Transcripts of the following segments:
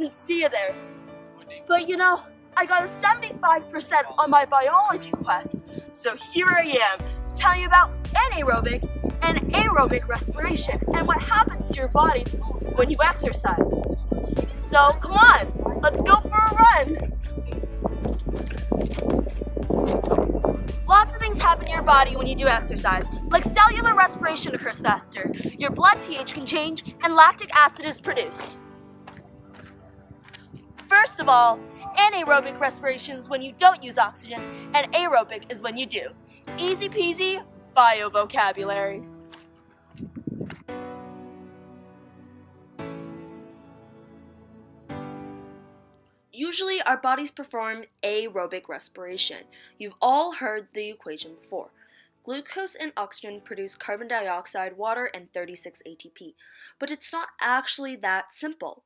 didn't see you there. But you know, I got a 75% on my biology quest, so here I am, telling you about anaerobic and aerobic respiration and what happens to your body when you exercise. So come on, let's go for a run. Lots of things happen to your body when you do exercise, like cellular respiration occurs faster, your blood pH can change, and lactic acid is produced. First of all, anaerobic respiration is when you don't use oxygen, and aerobic is when you do. Easy peasy, bio vocabulary. Usually, our bodies perform aerobic respiration. You've all heard the equation before. Glucose and oxygen produce carbon dioxide, water, and 36 ATP. But it's not actually that simple.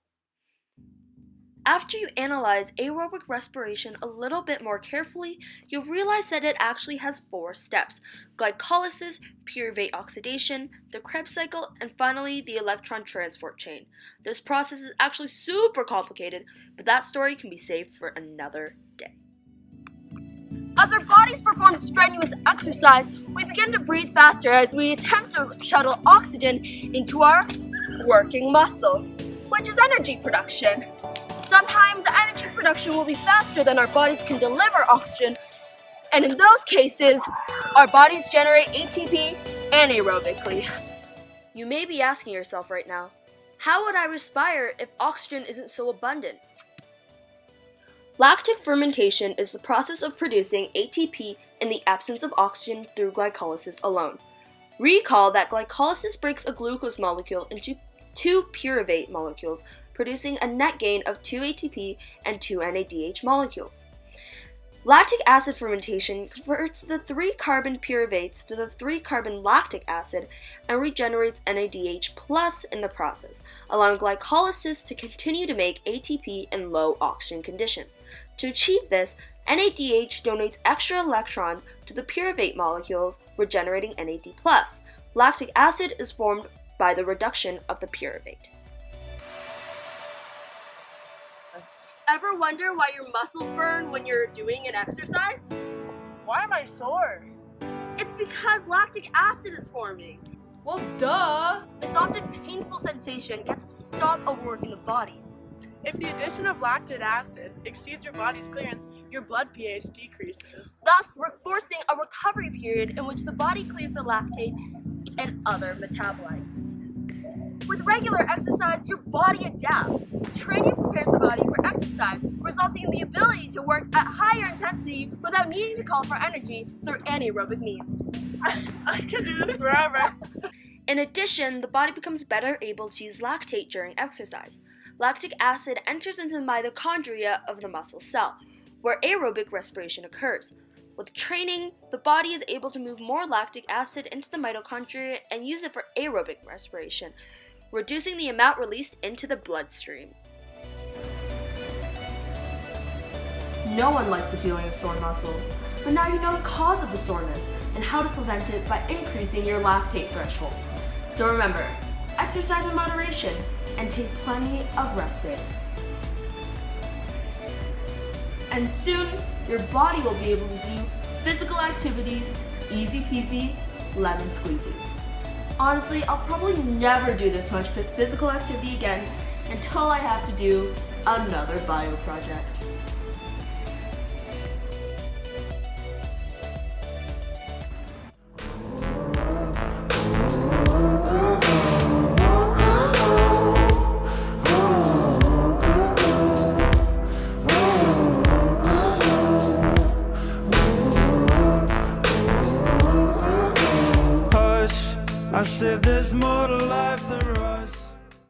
After you analyze aerobic respiration a little bit more carefully, you'll realize that it actually has 4 steps: glycolysis, pyruvate oxidation, the Krebs cycle, and finally the electron transport chain. This process is actually super complicated, but that story can be saved for another day. As our bodies perform strenuous exercise, we begin to breathe faster as we attempt to shuttle oxygen into our working muscles, which is energy production. Sometimes energy production will be faster than our bodies can deliver oxygen, and in those cases, our bodies generate ATP anaerobically. You may be asking yourself right now, how would I respire if oxygen isn't so abundant? Lactic fermentation is the process of producing ATP in the absence of oxygen through glycolysis alone. Recall that glycolysis breaks a glucose molecule into 2 pyruvate molecules, producing a net gain of 2 ATP and 2 NADH molecules. Lactic acid fermentation converts the 3-carbon pyruvates to the 3-carbon lactic acid and regenerates NADH plus in the process, allowing glycolysis to continue to make ATP in low oxygen conditions. To achieve this, NADH donates extra electrons to the pyruvate molecules, regenerating NAD+. Lactic acid is formed by the reduction of the pyruvate. Ever wonder why your muscles burn when you're doing an exercise? Why am I sore? It's because lactic acid is forming. Well, duh! This often painful sensation gets us to stop overworking the body. If the addition of lactic acid exceeds your body's clearance, your blood pH decreases. Thus, we're forcing a recovery period in which the body clears the lactate and other metabolites. With regular exercise, your body adapts. Training prepares the body for exercise, resulting in the ability to work at higher intensity without needing to call for energy through anaerobic means. I can do this forever. In addition, the body becomes better able to use lactate during exercise. Lactic acid enters into the mitochondria of the muscle cell, where aerobic respiration occurs. With training, the body is able to move more lactic acid into the mitochondria and use it for aerobic respiration, reducing the amount released into the bloodstream. No one likes the feeling of sore muscles, but now you know the cause of the soreness and how to prevent it by increasing your lactate threshold. So remember, exercise in moderation and take plenty of rest days. And soon, your body will be able to do physical activities easy peasy, lemon squeezy. Honestly, I'll probably never do this much physical activity again until I have to do another bio project. I said there's more to life than